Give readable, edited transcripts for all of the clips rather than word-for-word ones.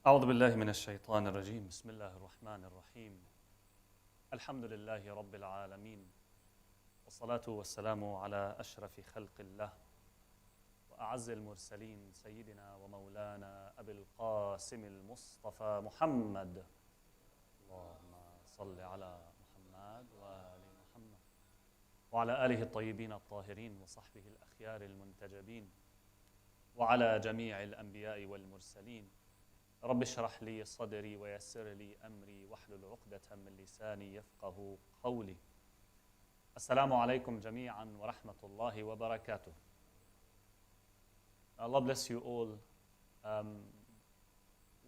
أعوذ بالله من الشيطان الرجيم بسم الله الرحمن الرحيم الحمد لله رب العالمين والصلاة والسلام على أشرف خلق الله وأعز المرسلين سيدنا ومولانا أبي القاسم المصطفى محمد اللهم صل على محمد وآل محمد وعلى آله الطيبين الطاهرين وصحبه الأخيار المنتجبين وعلى جميع الأنبياء والمرسلين رب اشرح لي صدري ويسر لي أمري واحلل عقدة من لساني يفقه قولي. Assalamu alaikum jami'an wa rahmatullahi wa barakatuh. Allah bless you all.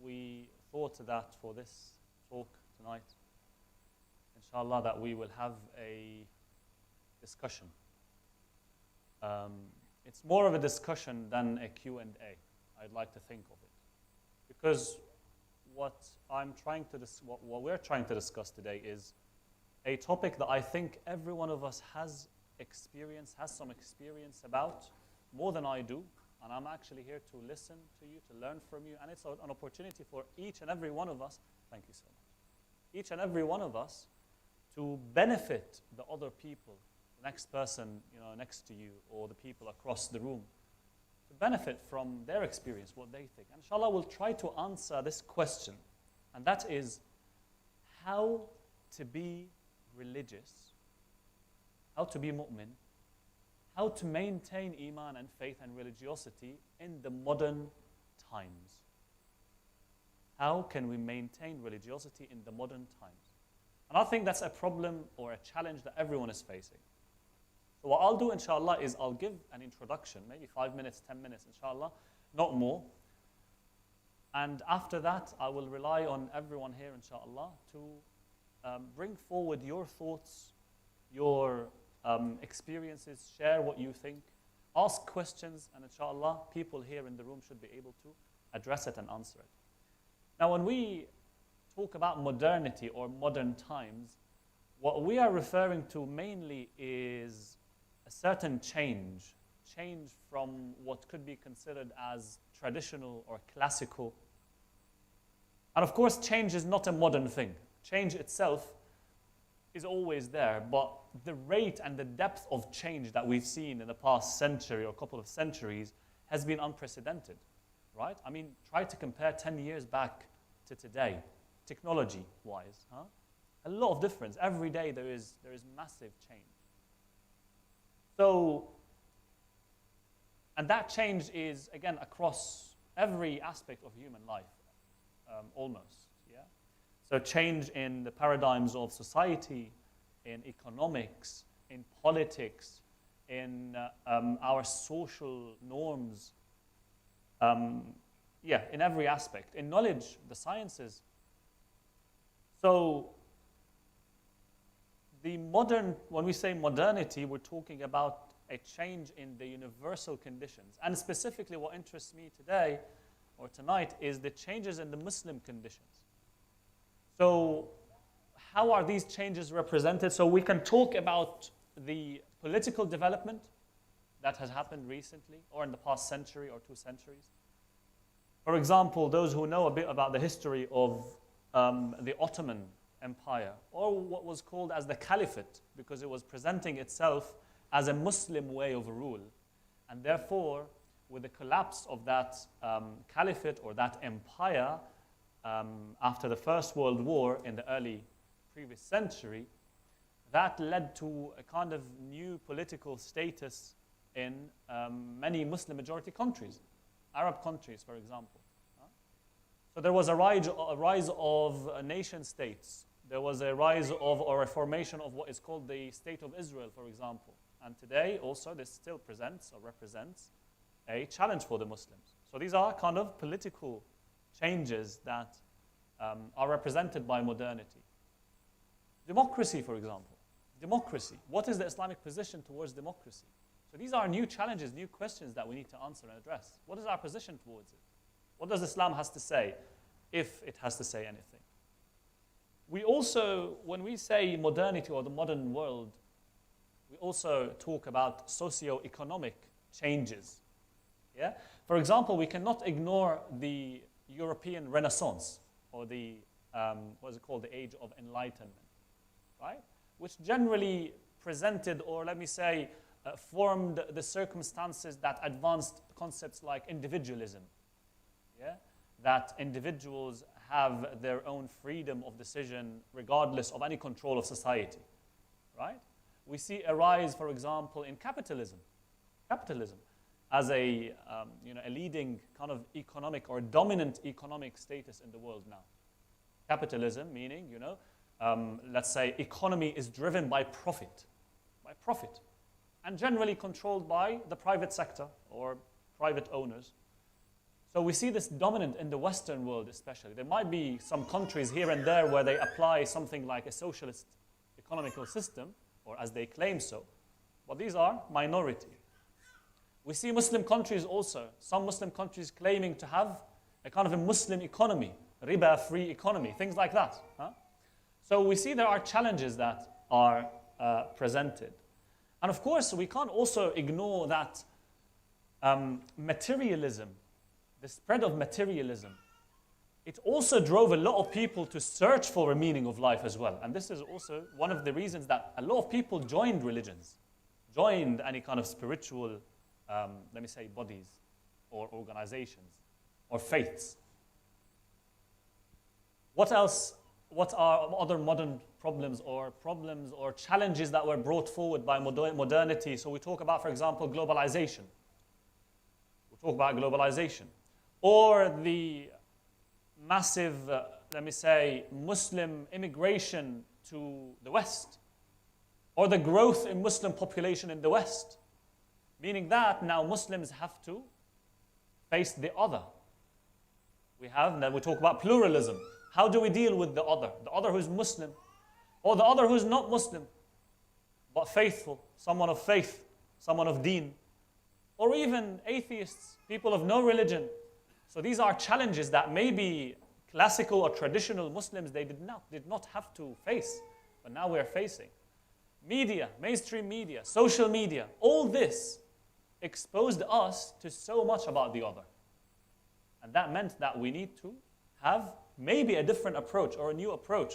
We thought that for this talk tonight, inshallah, that we will have a discussion. It's more of a discussion than a Q&A, I'd like to think of it. Because what we're trying to discuss today is a topic that I think every one of us has some experience about, more than I do. And I'm actually here to listen to you, to learn from you. And it's an opportunity for each and every one of us, thank you so much, each and every one of us to benefit the other people, the next person next to you, or the people across the room, to benefit from their experience, what they think. And inshallah, we'll try to answer this question. And that is how to be religious, how to be mu'min, how to maintain iman and faith and religiosity in the modern times. How can we maintain religiosity in the modern times? And I think that's a problem or a challenge that everyone is facing. So what I'll do, inshallah, is I'll give an introduction, maybe 5 minutes, 10 minutes, inshallah, not more. And after that, I will rely on everyone here, inshallah, to bring forward your thoughts, your experiences, share what you think, ask questions, and inshallah, people here in the room should be able to address it and answer it. Now, when we talk about modernity or modern times, what we are referring to mainly is a certain change from what could be considered as traditional or classical. And of course, change is not a modern thing. Change itself is always there, but the rate and the depth of change that we've seen in the past century or couple of centuries has been unprecedented, right? I mean, try to compare 10 years back to today, technology-wise, huh? A lot of difference. Every day there is massive change. So, and that change is, again, across every aspect of human life, almost, yeah? So change in the paradigms of society, in economics, in politics, in our social norms, in every aspect, in knowledge, the sciences. So, when we say modernity, we're talking about a change in the universal conditions. And specifically what interests me today, or tonight, is the changes in the Muslim conditions. So how are these changes represented? So we can talk about the political development that has happened recently, or in the past century or 2 centuries. For example, those who know a bit about the history of the Ottoman Empire, or what was called as the Caliphate, because it was presenting itself as a Muslim way of rule. And therefore, with the collapse of that Caliphate or that empire after the First World War in the early previous century, that led to a kind of new political status in many Muslim majority countries, Arab countries, for example. So there was a rise of nation states. There was a rise of, or a formation of what is called the State of Israel, for example. And today, also, this still presents or represents a challenge for the Muslims. So these are kind of political changes that are represented by modernity. Democracy, for example. Democracy. What is the Islamic position towards democracy? So these are new challenges, new questions that we need to answer and address. What is our position towards it? What does Islam has to say, if it has to say anything? We also, when we say modernity or the modern world, we also talk about socio-economic changes. Yeah? For example, we cannot ignore the European Renaissance, or the, what is it called, the Age of Enlightenment, right? Which generally presented, or let me say, formed the circumstances that advanced concepts like individualism, yeah? That individuals have their own freedom of decision regardless of any control of society, right? We see a rise, for example, in capitalism as a, a leading kind of economic or dominant economic status in the world now. Capitalism meaning, let's say economy is driven by profit, and generally controlled by the private sector or private owners. So we see this dominant in the Western world especially. There might be some countries here and there where they apply something like a socialist economical system, or as they claim so, but these are minority. We see Muslim countries also, some Muslim countries claiming to have a kind of a Muslim economy, riba-free economy, things like that. Huh? So we see there are challenges that are presented. And of course, we can't also ignore that materialism, the spread of materialism, it also drove a lot of people to search for a meaning of life as well. And this is also one of the reasons that a lot of people joined religions, joined any kind of spiritual, let me say, bodies or organizations or faiths. What else? What are other modern problems or challenges that were brought forward by modernity? So we talk about, for example, globalization. We talk about globalization. Or the massive, let me say, Muslim immigration to the West. Or the growth in Muslim population in the West. Meaning that now Muslims have to face the other. We talk about pluralism. How do we deal with the other who's Muslim, or the other who's not Muslim, but faithful, someone of faith, someone of deen, or even atheists, people of no religion. So these are challenges that maybe classical or traditional Muslims, they did not have to face, but now we're facing. Media, mainstream media, social media, all this exposed us to so much about the other. And that meant that we need to have maybe a different approach or a new approach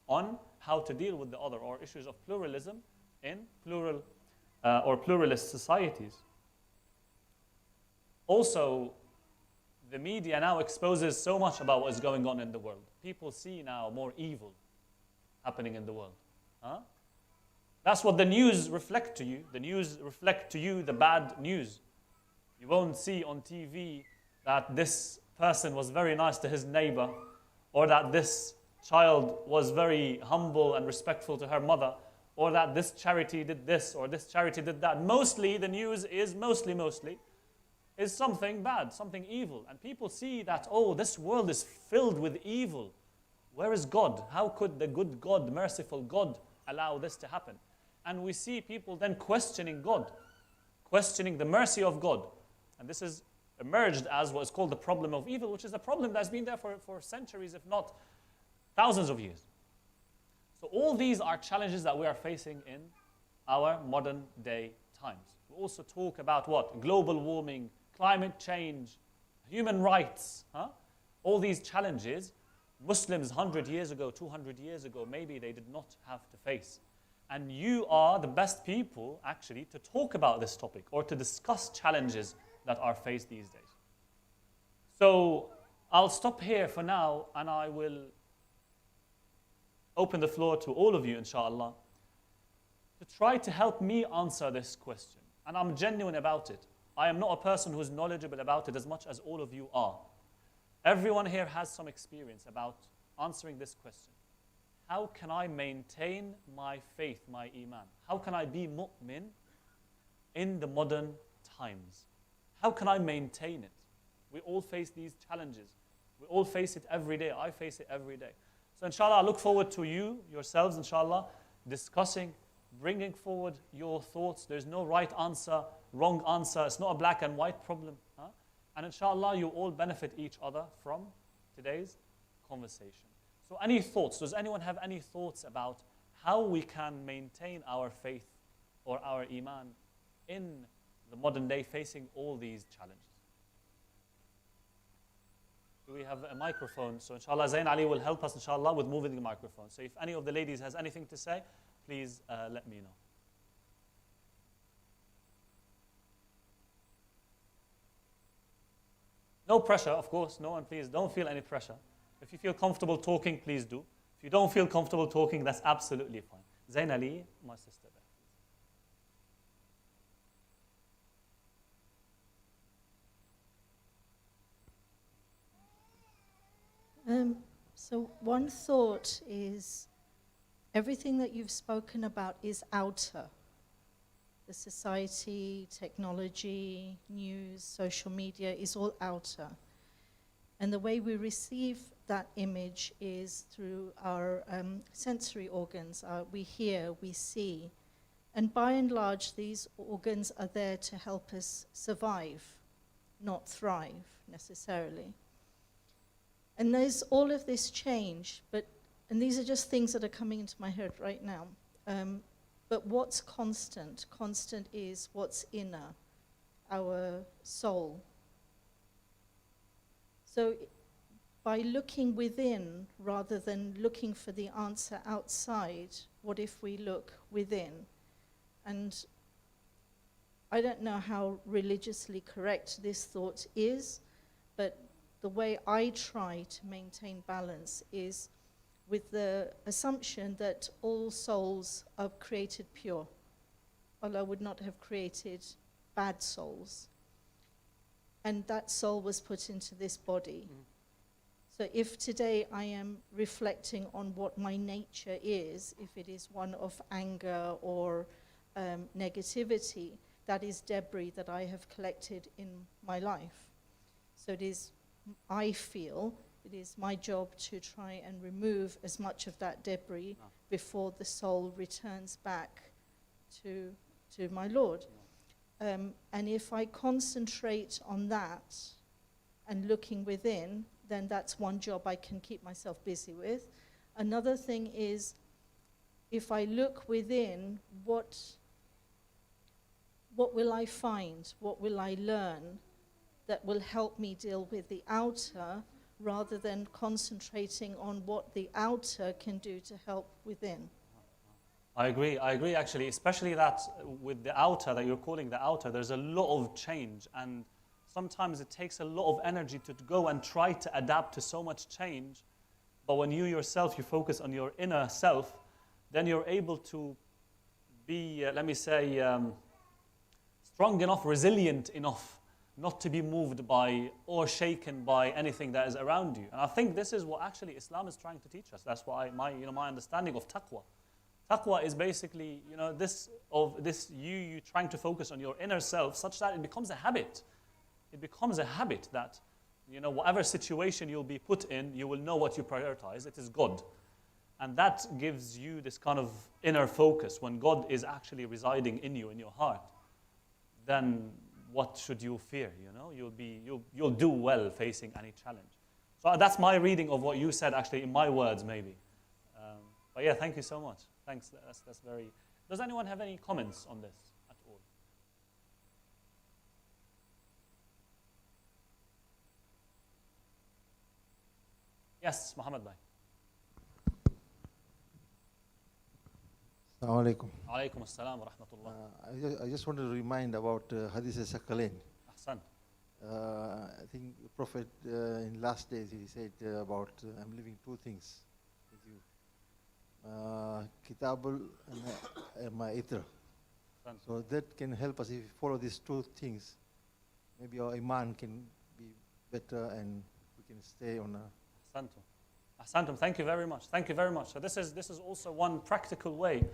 on how to deal with the other, or issues of pluralism in plural or pluralist societies. Also, the media now exposes so much about what is going on in the world. People see now more evil happening in the world. Huh? That's what the news reflect to you. The news reflect to you the bad news. You won't see on TV that this person was very nice to his neighbor, or that this child was very humble and respectful to her mother, or that this charity did this, or this charity did that. Mostly, the news is mostly, is something bad, something evil. And people see that, oh, this world is filled with evil. Where is God? How could the good God, merciful God, allow this to happen? And we see people then questioning God, questioning the mercy of God. And this is emerged as what is called the problem of evil, which is a problem that's been there for centuries, if not thousands of years. So all these are challenges that we are facing in our modern day times. We also talk about what? Global warming, climate change, human rights. Huh? All these challenges, Muslims 100 years ago, 200 years ago, maybe they did not have to face. And you are the best people, actually, to talk about this topic or to discuss challenges that are faced these days. So I'll stop here for now, and I will open the floor to all of you, inshallah, to try to help me answer this question. And I'm genuine about it. I am not a person who's knowledgeable about it as much as all of you are. Everyone here has some experience about answering this question. How can I maintain my faith, my iman? How can I be mu'min in the modern times? How can I maintain it? We all face these challenges. We all face it every day. I face it every day. So inshallah, I look forward to you, yourselves, inshallah, discussing, bringing forward your thoughts. There's no right answer, wrong answer. It's not a black and white problem. Huh? And inshallah, you all benefit each other from today's conversation. So any thoughts? Does anyone have any thoughts about how we can maintain our faith or our iman in the modern day facing all these challenges? Do we have a microphone? So inshallah, Zain Ali will help us, inshallah, with moving the microphone. So if any of the ladies has anything to say, please let me know. No pressure, of course. No one, please don't feel any pressure. If you feel comfortable talking, please do. If you don't feel comfortable talking, that's absolutely fine. Zain Ali, my sister there. So one thought is everything that you've spoken about is outer. The society, technology, news, social media is all outer. And the way we receive that image is through our sensory organs. We hear, we see. And by and large, these organs are there to help us survive, not thrive necessarily. And there's all of this change, and these are just things that are coming into my head right now. But what's constant? Constant is what's inner, our soul. So by looking within rather than looking for the answer outside, what if we look within? And I don't know how religiously correct this thought is, but the way I try to maintain balance is with the assumption that all souls are created pure. Allah would not have created bad souls. And that soul was put into this body. So if today I am reflecting on what my nature is, if it is one of anger or negativity, that is debris that I have collected in my life. So it is, I feel, it is my job to try and remove as much of that debris before the soul returns back to my Lord. And if I concentrate on that and looking within, then that's one job I can keep myself busy with. Another thing is, if I look within, what will I find? What will I learn that will help me deal with the outer, rather than concentrating on what the outer can do to help within? I agree actually, especially that with the outer, that you're calling the outer, there's a lot of change, and sometimes it takes a lot of energy to go and try to adapt to so much change. But when you yourself, you focus on your inner self, then you're able to be, let me say, strong enough, resilient enough, not to be moved by or shaken by anything that is around you. And I think this is what actually Islam is trying to teach us. That's why my understanding of taqwa. Taqwa is basically, you trying to focus on your inner self such that it becomes a habit. It becomes a habit that, whatever situation you'll be put in, you will know what you prioritize. It is God. And that gives you this kind of inner focus. When God is actually residing in you, in your heart, then what should you fear? You'll do well facing any challenge. So that's my reading of what you said, actually, in my words, maybe. But yeah, thank you so much. Thanks. That's very. Does anyone have any comments on this at all? Yes, Muhammad Bhai. Assalamu alaikum. Alaikum assalam wa rahmatullah. I just want to remind about Hadith Sakalain. Ahsan. I think the Prophet in last days he said about I'm leaving two things with you. Kitabul and my Itra. So that can help us if we follow these two things. Maybe our Iman can be better and we can stay on a... Ahsantum. Ahsantum, thank you very much. Thank you very much. So this is also one practical way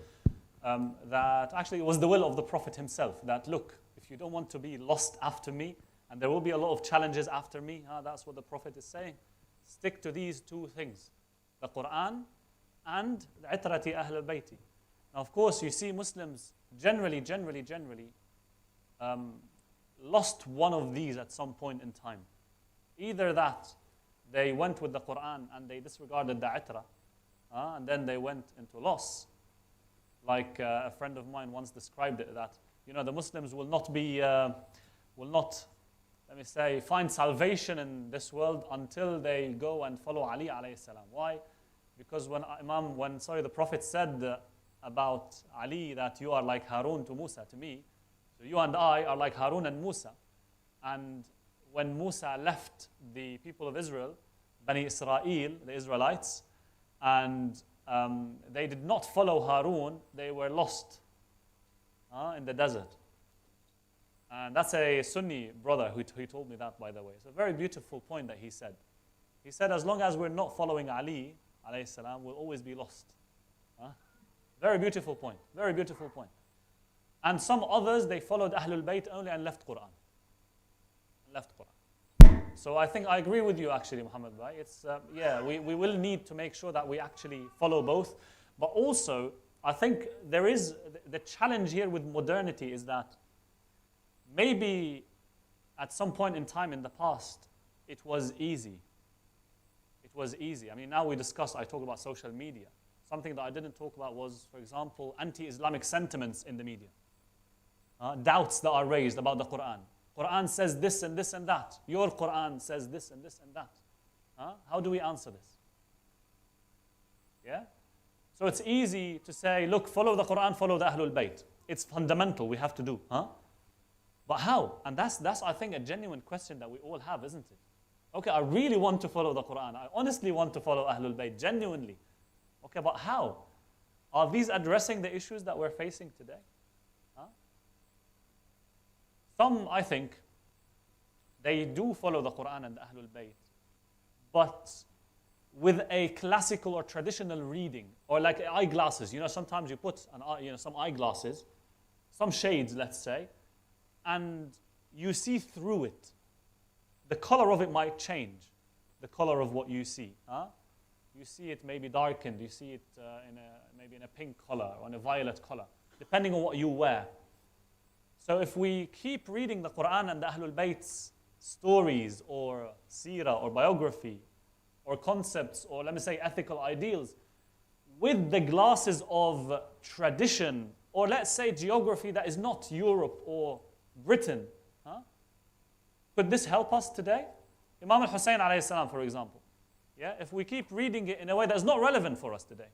that actually it was the will of the Prophet himself, that look, if you don't want to be lost after me, and there will be a lot of challenges after me, that's what the Prophet is saying. Stick to these two things, the Quran and the itrati ahl al-bayti. Now of course you see Muslims generally lost one of these at some point in time. Either that they went with the Quran and they disregarded the itra, and then they went into loss. Like a friend of mine once described it, that the Muslims will not let me say, find salvation in this world until they go and follow Ali alayhi salam. Why? Because when the Prophet said about Ali that you are like Harun to Musa, to me, so you and I are like Harun and Musa. And when Musa left the people of Israel, Bani Israel, the Israelites, and they did not follow Harun, they were lost in the desert. And that's a Sunni brother who told me that, by the way. It's a very beautiful point that he said. He said, as long as we're not following Ali, alayhi salam, we'll always be lost. Very beautiful point. Very beautiful point. And some others, they followed Ahlul Bayt only and left Quran. So I think I agree with you, actually, Muhammad Bhai. It's, we will need to make sure that we actually follow both. But also, I think there is, the challenge here with modernity is that maybe at some point in time in the past, it was easy. It was easy. I mean, now I talk about social media. Something that I didn't talk about was, for example, anti-Islamic sentiments in the media. Doubts that are raised about the Quran. Quran says this and this and that. Your Quran says this and this and that. How do we answer this? Yeah? So it's easy to say, look, follow the Quran, follow the Ahlul Bayt. It's fundamental, we have to do. But how? And that's I think, a genuine question that we all have, isn't it? Okay, I really want to follow the Quran. I honestly want to follow Ahlul Bayt, genuinely. Okay, but how? Are these addressing the issues that we're facing today? Some, I think, they do follow the Quran and the Ahlul Bayt, but with a classical or traditional reading, or like eyeglasses. You know, sometimes you put some eyeglasses, some shades, let's say, and you see through it. The color of it might change, the color of what you see. You see it maybe darkened, you see it maybe in a pink color or in a violet color, depending on what you wear. So if we keep reading the Quran and the Ahlul Bayt's stories or seerah or biography or concepts or, let me say, ethical ideals with the glasses of tradition or, let's say, geography that is not Europe or Britain, could this help us today? Imam al-Hussein alayhi salam, for example. Yeah? If we keep reading it in a way that's not relevant for us today,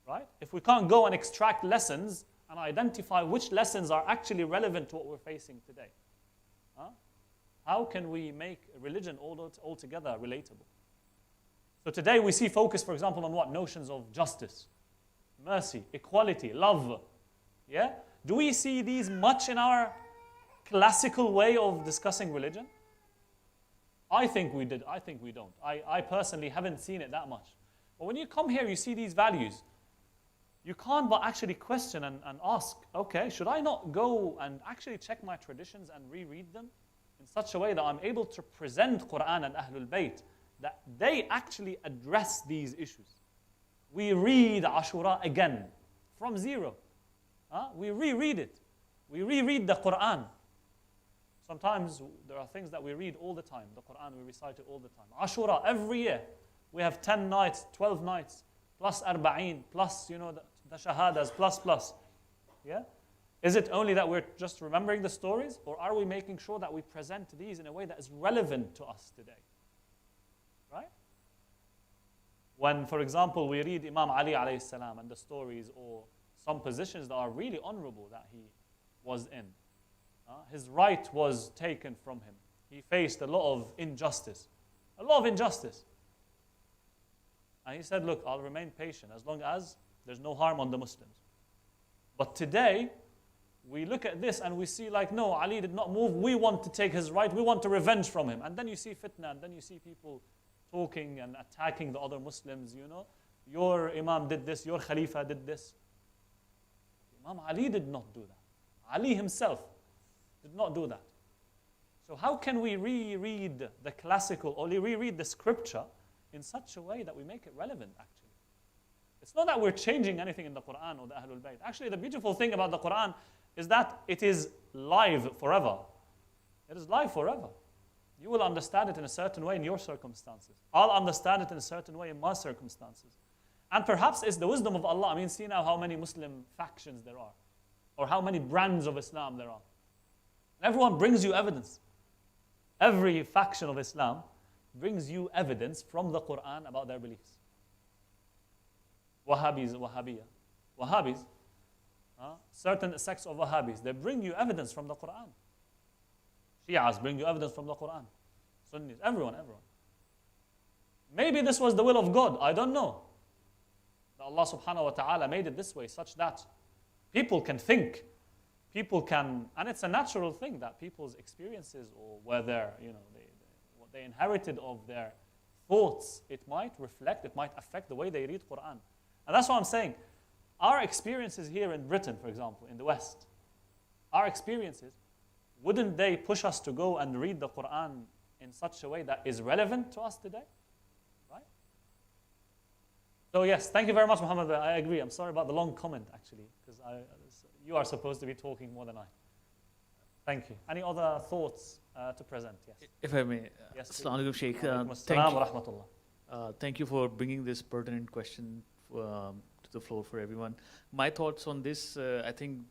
right? If we can't go and extract lessons and identify which lessons are actually relevant to what we're facing today, how can we make religion altogether relatable? So today we see focus, for example, on what? Notions of justice, mercy, equality, love. Yeah? Do we see these much in our classical way of discussing religion? I think we did. I think we don't. I personally haven't seen it that much. But when you come here, you see these values. You can't but actually question and ask, okay, should I not go and actually check my traditions and reread them in such a way that I'm able to present Quran and Ahlul Bayt, that they actually address these issues? We read Ashura again from zero. We reread it. We reread the Quran. Sometimes there are things that we read all the time. The Quran, we recite it all the time. Ashura, every year, we have 10 nights, 12 nights, plus arba'een, plus, the shahadas, plus. Yeah? Is it only that we're just remembering the stories, or are we making sure that we present these in a way that is relevant to us today? Right? When, for example, we read Imam Ali alayhi salam and the stories, or some positions that are really honorable that he was in. His right was taken from him. He faced a lot of injustice. A lot of injustice. And he said, look, I'll remain patient as long as there's no harm on the Muslims. But today, we look at this and we see like, no, Ali did not move. We want to take his right. We want to revenge from him. And then you see fitna, and then you see people talking and attacking the other Muslims, Your Imam did this, your Khalifa did this. Imam Ali did not do that. Ali himself did not do that. So how can we reread the classical or reread the scripture in such a way that we make it relevant, actually? It's not that we're changing anything in the Quran or the Ahlul Bayt. Actually, the beautiful thing about the Quran is that it is live forever. It is live forever. You will understand it in a certain way in your circumstances. I'll understand it in a certain way in my circumstances. And perhaps it's the wisdom of Allah. I mean, see now how many Muslim factions there are, or how many brands of Islam there are. And everyone brings you evidence. Every faction of Islam brings you evidence from the Quran about their beliefs. Wahhabis, certain sects of Wahhabis, they bring you evidence from the Quran. Shias bring you evidence from the Quran. Sunnis, everyone. Maybe this was the will of God, I don't know. That Allah subhanahu wa ta'ala made it this way, such that people can think, and it's a natural thing that people's experiences or whether, what they inherited of their thoughts, it might affect the way they read Quran. And that's what I'm saying. Our experiences here in Britain, for example, in the West, our experiences, wouldn't they push us to go and read the Quran in such a way that is relevant to us today? Right? So yes, thank you very much, Muhammad. I agree. I'm sorry about the long comment, actually, because you are supposed to be talking more than I. Thank you. Any other thoughts to present? Yes. If I may. Yes. Assalamu alaikum, Sheikh. Thank you for bringing this pertinent question to the floor for everyone. My thoughts on this, I think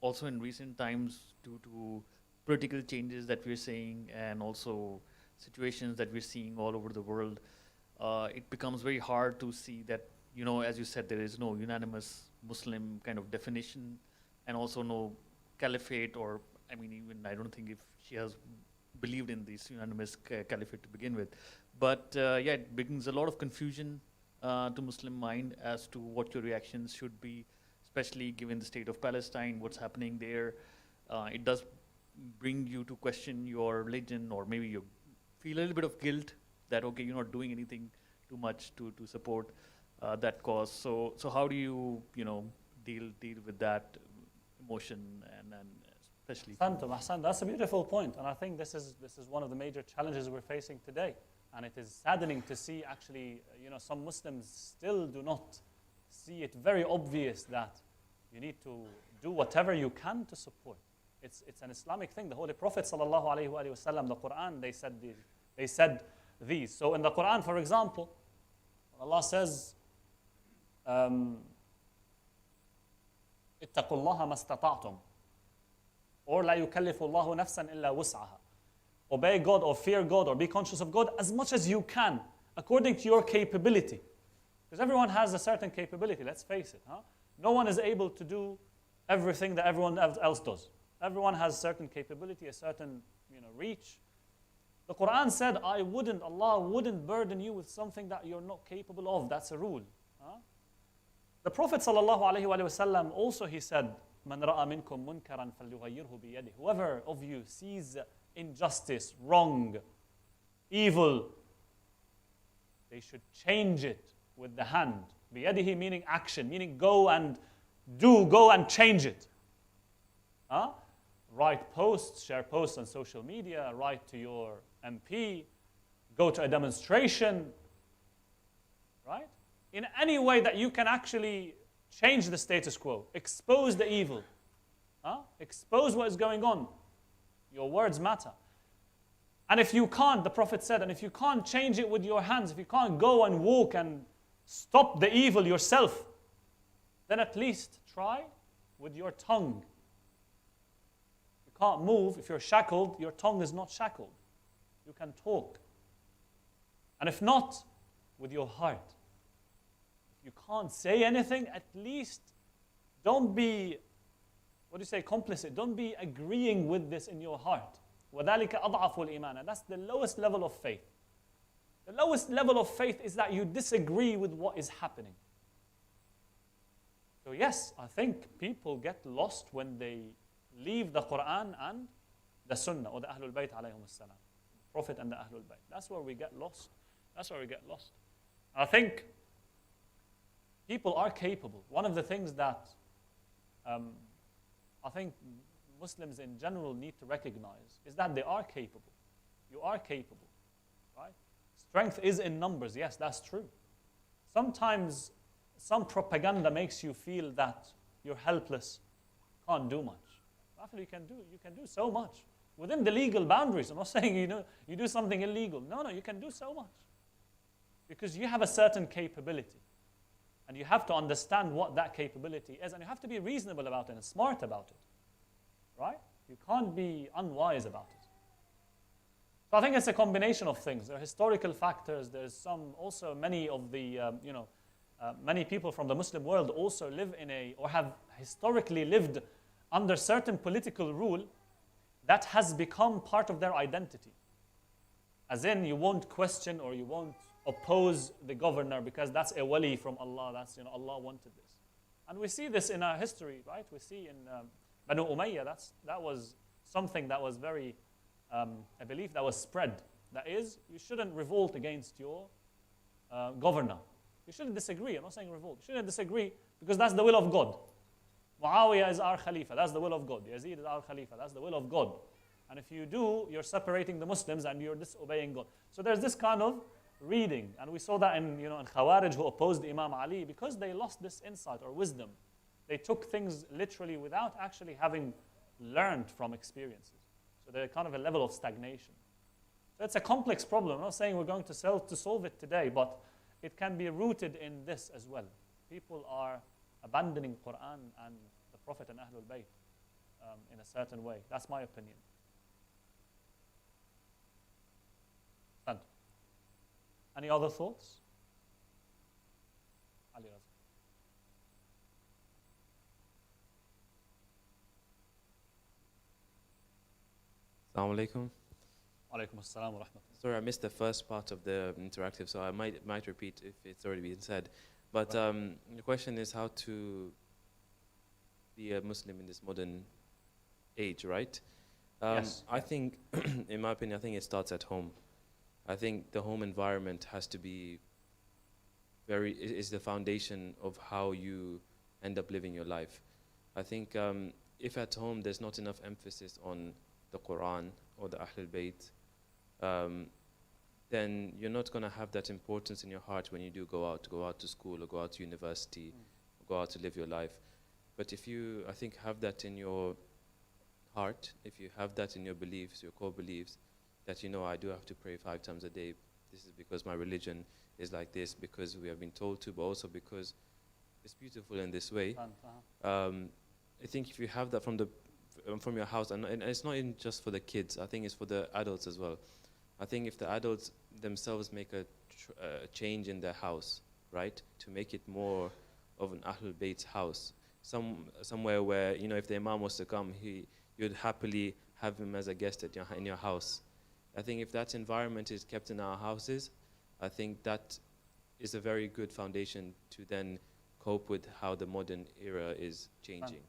also in recent times, due to political changes that we're seeing and also situations that we're seeing all over the world, it becomes very hard to see that, as you said, there is no unanimous Muslim kind of definition and also no caliphate, or even I don't think if she has believed in this unanimous caliphate to begin with. But it brings a lot of confusion to Muslim mind as to what your reactions should be, especially given the state of Palestine, what's happening there. It does bring you to question your religion, or maybe you feel a little bit of guilt that, okay, you're not doing anything too much to support that cause. So how do you, deal with that emotion and especially? Ahsan, that's a beautiful point, and I think this is one of the major challenges we're facing today. And it is saddening to see, actually, some Muslims still do not see it very obvious that you need to do whatever you can to support. It's an Islamic thing. The Holy Prophet sallallahu alaihi wasallam, the Quran, they said these. So in the Quran, for example, Allah says, اتقوا الله ما استطعتم, or لا يكلف الله نفسا إلا وسعها. Obey God or fear God or be conscious of God as much as you can, according to your capability. Because everyone has a certain capability, let's face it. No one is able to do everything that everyone else does. Everyone has a certain capability, a certain reach. The Quran said, Allah wouldn't burden you with something that you're not capable of. That's a rule. The Prophet ﷺ also, he said, مَنْ رَأَى مِنْكُمْ مُنْكَرًا فَلْيُغَيِّرْهُ بِيَدِهِ. Whoever of you sees injustice, wrong, evil, they should change it with the hand. بِيَدِهِ meaning action, meaning go and change it. Write posts, share posts on social media, write to your MP, go to a demonstration, right? In any way that you can actually change the status quo, expose the evil, expose what is going on. Your words matter. And if you can't, the Prophet said, and if you can't change it with your hands, if you can't go and walk and stop the evil yourself, then at least try with your tongue. You can't move. If you're shackled, your tongue is not shackled. You can talk. And if not, with your heart. If you can't say anything, at least don't be, complicit. Don't be agreeing with this in your heart. وَذَلِكَ أَضْعَفُ الْإِيمَانَ. And that's the lowest level of faith. The lowest level of faith is that you disagree with what is happening. So yes, I think people get lost when they leave the Quran and the Sunnah, or the Ahlul Bayt alayhum as-salam. Prophet and the Ahlul Bayt. That's where we get lost. I think people are capable. One of the things that I think Muslims in general need to recognize is that they are capable. You are capable, right? Strength is in numbers. Yes, that's true. Sometimes some propaganda makes you feel that you're helpless, can't do much. Actually, you can do so much within the legal boundaries. I'm not saying you do something illegal. No, you can do so much because you have a certain capability, and you have to understand what that capability is, and you have to be reasonable about it and smart about it, right? You can't be unwise about it. So I think it's a combination of things. There are historical factors. There's also many of the, many people from the Muslim world also live or have historically lived under certain political rule that has become part of their identity. As in, you won't question or you won't oppose the governor because that's a wali from Allah. That's, Allah wanted this. And we see this in our history, right? We see in Banu Umayyah, that was something that was very, a belief that was spread. That is, you shouldn't revolt against your governor. You shouldn't disagree. I'm not saying revolt. You shouldn't disagree because that's the will of God. Muawiyah is our Khalifa. That's the will of God. Yazid is our Khalifa. That's the will of God. And if you do, you're separating the Muslims and you're disobeying God. So there's this kind of reading. And we saw that in Khawarij who opposed Imam Ali because they lost this insight or wisdom. They took things literally without actually having learned from experiences. So they're kind of a level of stagnation. So it's a complex problem. I'm not saying we're going to solve it today, but it can be rooted in this as well. People are abandoning Quran and the Prophet and Ahlul Bayt in a certain way. That's my opinion. And any other thoughts? Ali Raza. Assalamu alaikum. Alaikum assalam wa rahmatullah. Sorry, I missed the first part of the interactive, so I might repeat if it's already been said. But Right. the question is how to be a Muslim in this modern age, right? Yes. I think, in my opinion, I think it starts at home. I think the home environment has to be is the foundation of how you end up living your life. I think if at home there's not enough emphasis on the Quran or the Ahlul Bayt, then you're not going to have that importance in your heart when you do go out to school or go out to university, or go out to live your life. But if you, I think, have that in your heart, if you have that in your beliefs, your core beliefs, that I do have to pray 5 times a day. This is because my religion is like this, because we have been told to, but also because it's beautiful in this way. I think if you have that from your house, and it's not even just for the kids, I think it's for the adults as well. I think if the adults themselves make a change in their house, right, to make it more of an Ahlul Bayt's house, somewhere where, if the Imam was to come, you'd happily have him as a guest in your house. I think if that environment is kept in our houses, I think that is a very good foundation to then cope with how the modern era is changing.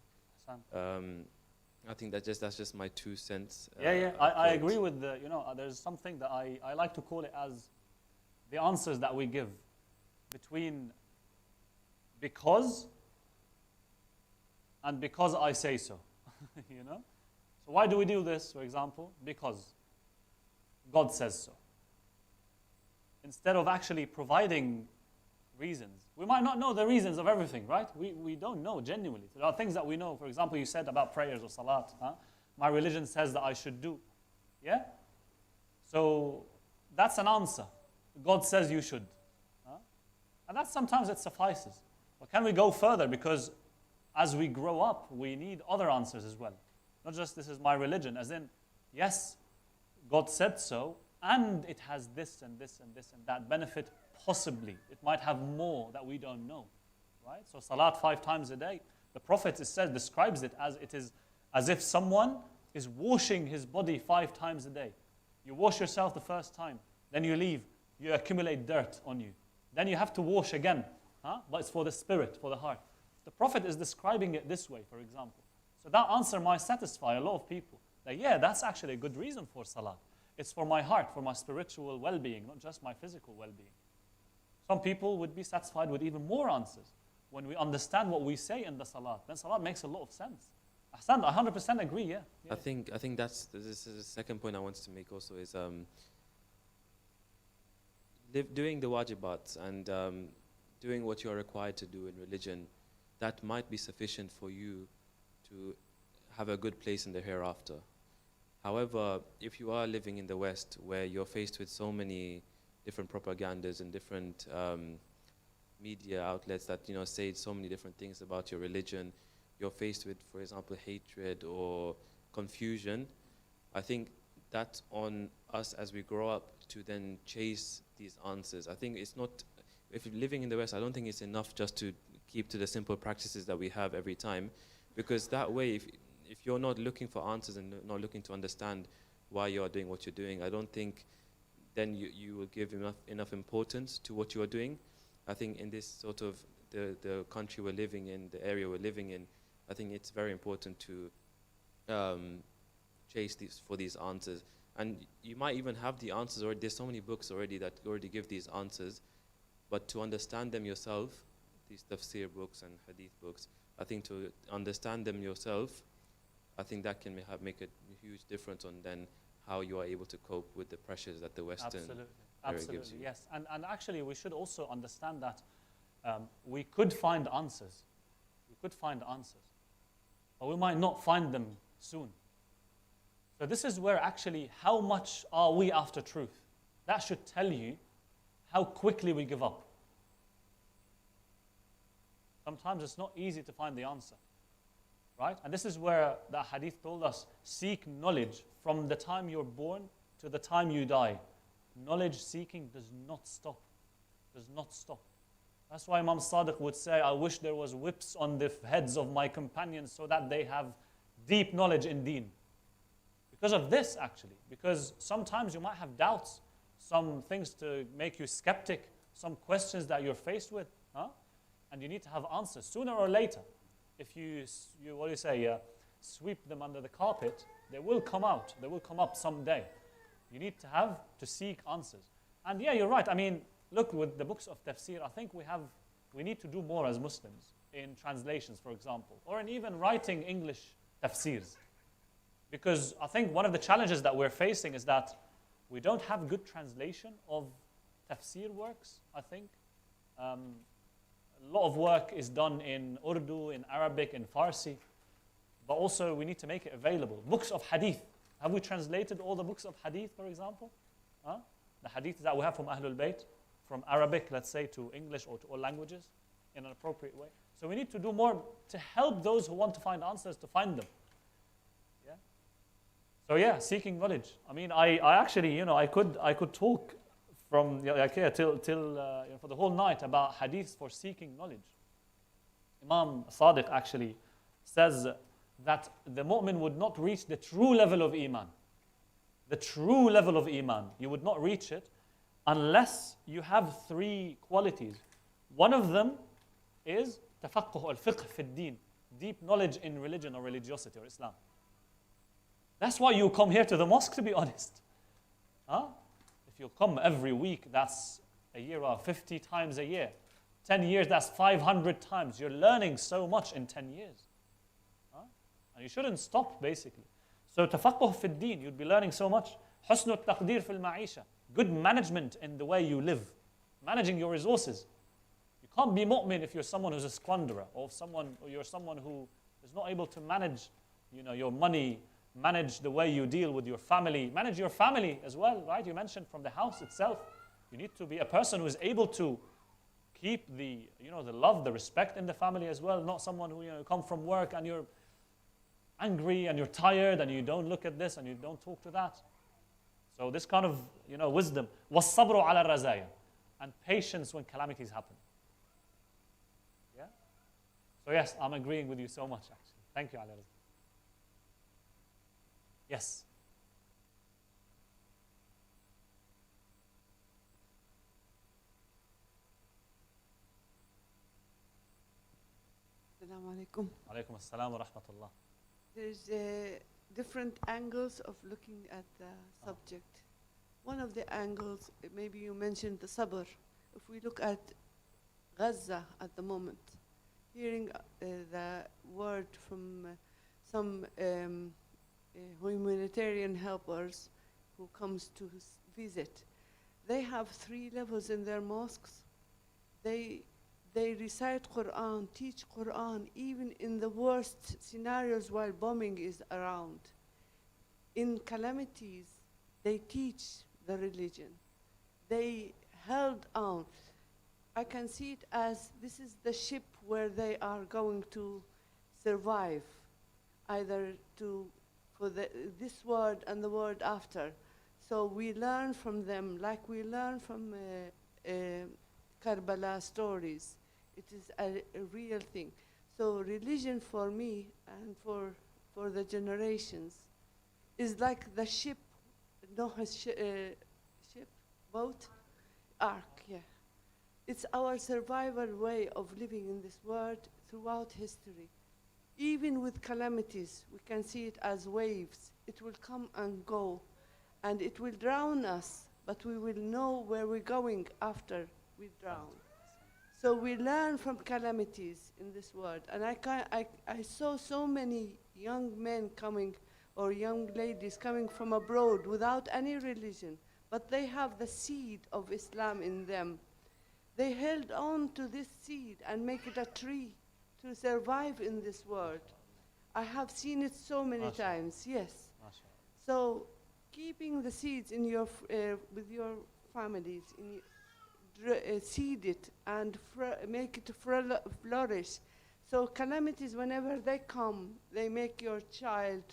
I think that's just my 2 cents. I agree with there's something that I like to call it as the answers that we give between because and because I say so. So why do we do this, for example? Because God says so. Instead of actually providing reasons. We might not know the reasons of everything, right? We don't know genuinely. There are things that we know. For example, you said about prayers or salat. My religion says that I should do. Yeah? So that's an answer. God says you should. And that sometimes it suffices. But can we go further? Because as we grow up, we need other answers as well. Not just this is my religion, as in, yes, God said so, and it has this and this and this and that benefit, possibly. It might have more that we don't know, right? So salat 5 times a day, the Prophet describes it as if someone is washing his body 5 times a day. You wash yourself the first time, then you leave, you accumulate dirt on you. Then you have to wash again, but it's for the spirit, for the heart. The Prophet is describing it this way, for example. So that answer might satisfy a lot of people. That, yeah, that's actually a good reason for salat. It's for my heart, for my spiritual well-being, not just my physical well-being. Some people would be satisfied with even more answers. When we understand what we say in the salat, then salat makes a lot of sense. I 100% agree, yeah. I think this is the second point I wanted to make also is doing the wajibats and doing what you're required to do in religion, that might be sufficient for you to have a good place in the hereafter. However, if you are living in the West, where you're faced with so many different propagandas and different media outlets that say so many different things about your religion, you're faced with, for example, hatred or confusion. I think that's on us as we grow up to then chase these answers. I think it's not, if you're living in the West, I don't think it's enough just to keep to the simple practices that we have every time, because that way, if you're not looking for answers and not looking to understand why you are doing what you're doing, I don't think then you will give enough importance to what you are doing. I think in this sort of the country we're living in, the area we're living in, I think it's very important to chase for these answers. And you might even have the answers already. There's so many books already that already give these answers, but to understand them yourself, these tafsir books and hadith books, I think to understand them yourself, I think that can make a huge difference on then how you are able to cope with the pressures that the Western area gives you. Yes. And actually, we should also understand that we could find answers. We could find answers. But we might not find them soon. So this is where actually, how much are we after truth? That should tell you how quickly we give up. Sometimes it's not easy to find the answer. Right? And this is where the hadith told us, seek knowledge from the time you're born to the time you die. Knowledge seeking does not stop. Does not stop. That's why Imam Sadiq would say, I wish there was whips on the heads of my companions so that they have deep knowledge in deen. Because of this, actually. Because sometimes you might have doubts, some things to make you skeptic, some questions that you're faced with. And you need to have answers sooner or later. If you what do you say, sweep them under the carpet, they will come out. They will come up someday. You need to seek answers. And yeah, you're right. I mean, look, with the books of tafsir, I think we need to do more as Muslims in translations, for example, or in even writing English tafsirs. Because I think one of the challenges that we're facing is that we don't have good translation of tafsir works, I think. A lot of work is done in Urdu, in Arabic, in Farsi. But also we need to make it available. Books of hadith. Have we translated all the books of hadith, for example? The hadith that we have from Ahlul Bayt, from Arabic, let's say, to English or to all languages in an appropriate way. So we need to do more to help those who want to find answers to find them. Yeah. So yeah, seeking knowledge. I mean, I actually, I could talk from till for the whole night about hadiths for seeking knowledge. Imam Sadiq actually says that the mu'min would not reach the true level of iman. The true level of iman, you would not reach it unless you have three qualities. One of them is tafaqquh al-fiqh fi ad-din, deep knowledge in religion or religiosity or Islam. That's why you come here to the mosque, to be honest. If you come every week, that's a year or 50 times a year. 10 years, that's 500 times. You're learning so much in 10 years. And you shouldn't stop, basically. So, tafaqquh fi ad-din, you'd be learning so much. Husn al-taqdir fi al-ma'isha, good management in the way you live. Managing your resources. You can't be mu'min if you're someone who's a squanderer, or you're someone who is not able to manage, your money, manage the way you deal with your family, manage your family as well, right? You mentioned from the house itself. You need to be a person who is able to keep the love, the respect in the family as well, not someone who, come from work and you're angry and you're tired and you don't look at this and you don't talk to that. So this kind of, wisdom. وَالصَّبْرُ عَلَى الرَّزَايَا, and patience when calamities happen. Yeah? So yes, I'm agreeing with you so much, actually. Thank you, Ala Raza. Yes. Assalamu alaikum. Alaykum as-salam wa rahmatullah. There's different angles of looking at the subject. One of the angles, maybe you mentioned the sabr. If we look at Gaza at the moment, hearing the word from some humanitarian helpers who comes to visit, they have 3 levels in their mosques. They recite Quran, teach Quran, even in the worst scenarios while bombing is around. In calamities, they teach the religion. They held on. I can see it as this is the ship where they are going to survive, either to for this word and the word after. So we learn from them like we learn from Karbala stories. It is a real thing. So religion for me and for the generations is like the ship, Noah's ship, boat, ark, yeah. It's our survival way of living in this world throughout history. Even with calamities, we can see it as waves. It will come and go, and it will drown us, but we will know where we're going after we drown. So we learn from calamities in this world. And I saw so many young men coming, or young ladies coming from abroad without any religion, but they have the seed of Islam in them. They held on to this seed and make it a tree to survive in this world. I have seen it so many times, yes. So keeping the seeds in your with your families, seed it and make it flourish. So calamities, whenever they come, they make your child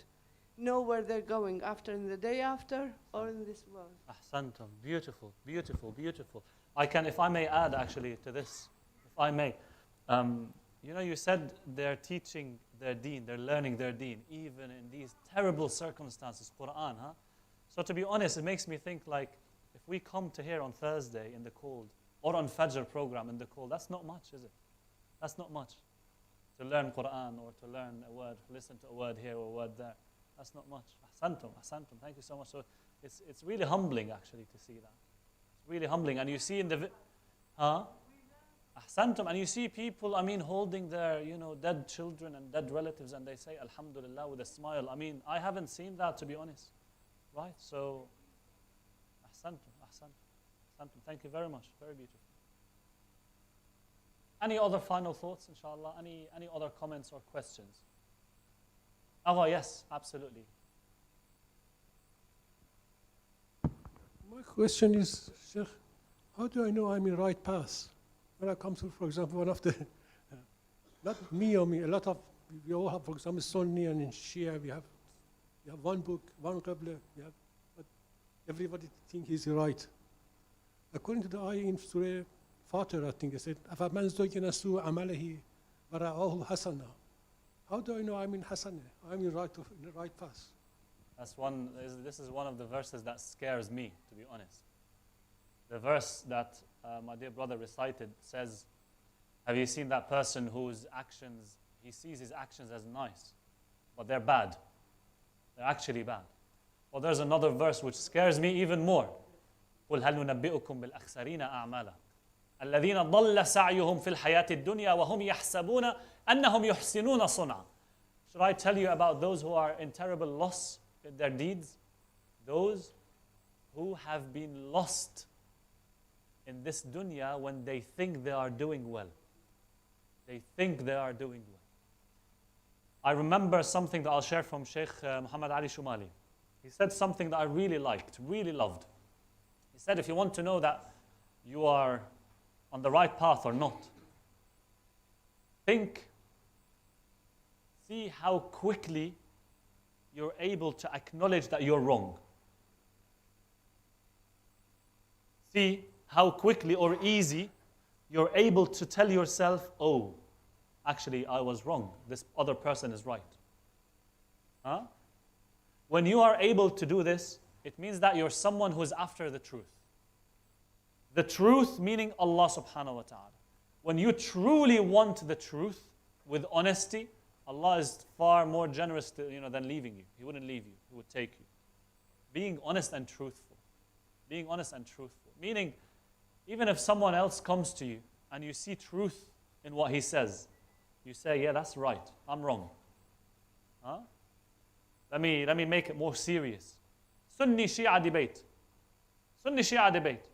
know where they're going after, in the day after, or in this world. Ahsantum. Beautiful, beautiful, beautiful. I can, if I may add actually to this, if I may. You know, you said they're teaching their deen, they're learning their deen, even in these terrible circumstances, Quran, huh? So to be honest, it makes me think like, if we come to here on Thursday in the cold, or on Fajr program in the cold, that's not much, is it? That's not much. To learn Quran, or to learn a word, listen to a word here or a word there. That's not much. Ahsantum, ahsantum. Thank you so much. So it's really humbling actually to see that. It's really humbling. And you see in the, Ahsantum. And you see people, I mean, holding their, you know, dead children and dead relatives, and they say Alhamdulillah with a smile. I mean, I haven't seen that, to be honest. Right? So, Ahsantum, ahsantum, ahsantum. Thank you very much. Very beautiful. Any other final thoughts, inshallah? Any other comments or questions? Oh, yes, absolutely. My question is, Sheikh, how do I know I'm in the right path? When I come to, for example, one of the, not me or me, a lot of, we all have, for example, Sunni and in Shia, we have one book, one Qibla, but everybody think he's right. According to the ayah in Surah Fatir, I think it said, أَفَمَنْ زُيِّنَ سُوءَ عَمَلِهِ وَرَأَهُ حَسَنًا. How do I know I'm in Hasanah? I'm in the right path? This is one of the verses that scares me, to be honest. The verse that my dear brother recited says, have you seen that person whose actions, he sees his actions as nice, but they're bad. They're actually bad. Well, there's another verse which scares me even more. قُلْ هَلْ نُنَبِّئُكُمْ بِالْأَخْسَرِينَ أَعْمَالًا الَّذِينَ ضَلَّ سَعْيُهُمْ فِي الْحَيَاةِ الدُّنْيَا وَهُمْ يَحْسَبُونَ أَنَّهُمْ يُحْسِنُونَ صُنْعًا. Should I tell you about those who are in terrible loss in their deeds? Those who have been lost in this dunya when they think they are doing well. They think they are doing well. I remember something that I'll share from Sheikh Muhammad Ali Shumali. He said something that I really liked, really loved. He said, if you want to know that you are on the right path or not, see how quickly you're able to acknowledge that you're wrong. See how quickly or easy you're able to tell yourself, oh, actually I was wrong. This other person is right. Huh? When you are able to do this, it means that you're someone who is after the truth. The truth meaning Allah subhanahu wa ta'ala. When you truly want the truth with honesty, Allah is far more generous than leaving you. He wouldn't leave you. He would take you. Being honest and truthful. Being honest and truthful. Meaning, even if someone else comes to you and you see truth in what he says, you say, yeah, that's right. I'm wrong. Huh? Let me make it more serious. Sunni Shia debate. Sunni Shia debate.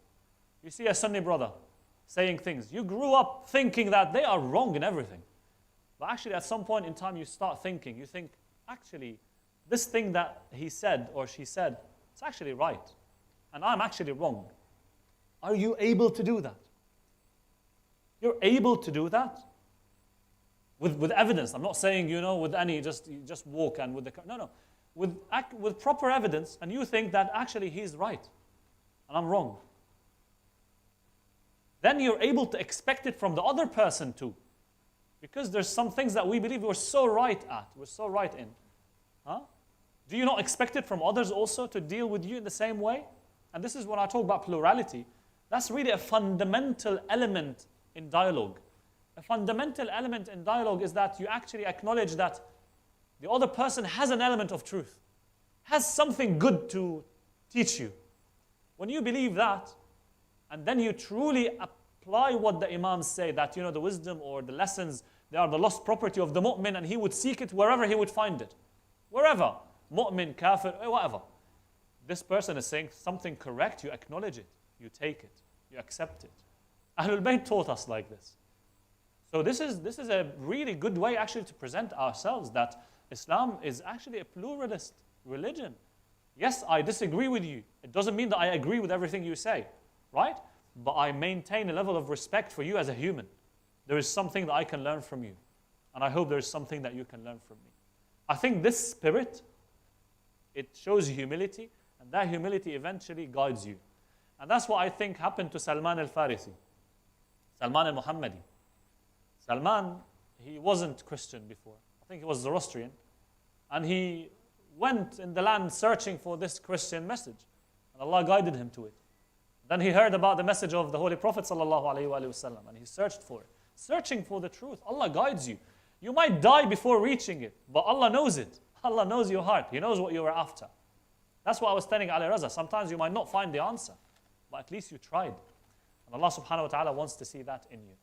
You see a Sunni brother saying things. You grew up thinking that they are wrong in everything. But actually, at some point in time, you start thinking. You think, actually, this thing that he said or she said, it's actually right. And I'm actually wrong. Are you able to do that? You're able to do that? With evidence. I'm not saying, with any, just walk and with the... No. with proper evidence, and you think that actually he's right and I'm wrong, then you're able to expect it from the other person too. Because there's some things that we believe we're so right at, we're so right in. Huh? Do you not expect it from others also to deal with you in the same way? And this is when I talk about plurality. That's really a fundamental element in dialogue. A fundamental element in dialogue is that you actually acknowledge that the other person has an element of truth, has something good to teach you. When you believe that, and then you truly apply what the Imams say, that the wisdom or the lessons, they are the lost property of the mu'min, and he would seek it wherever he would find it. Wherever. Mu'min, kafir, whatever. This person is saying something correct, you acknowledge it, you take it, you accept it. Ahlul Bayt taught us like this. So this is a really good way actually to present ourselves, that Islam is actually a pluralist religion. Yes, I disagree with you. It doesn't mean that I agree with everything you say, right? But I maintain a level of respect for you as a human. There is something that I can learn from you. And I hope there is something that you can learn from me. I think this spirit, it shows humility, and that humility eventually guides you. And that's what I think happened to Salman al-Farisi, Salman al-Muhammadi. Salman, he wasn't Christian before. I think he was Zoroastrian. And he went in the land searching for this Christian message. And Allah guided him to it. Then he heard about the message of the Holy Prophet ﷺ, and he searched for it. Searching for the truth. Allah guides you. You might die before reaching it, but Allah knows it. Allah knows your heart. He knows what you were after. That's what I was telling Ali Raza. Sometimes you might not find the answer, but at least you tried. And Allah subhanahu wa ta'ala wants to see that in you.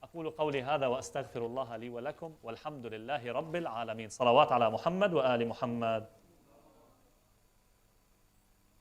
أقول قولي هذا وأستغفر الله لي ولكم والحمد لله رب العالمين. صلوات على محمد وآل محمد.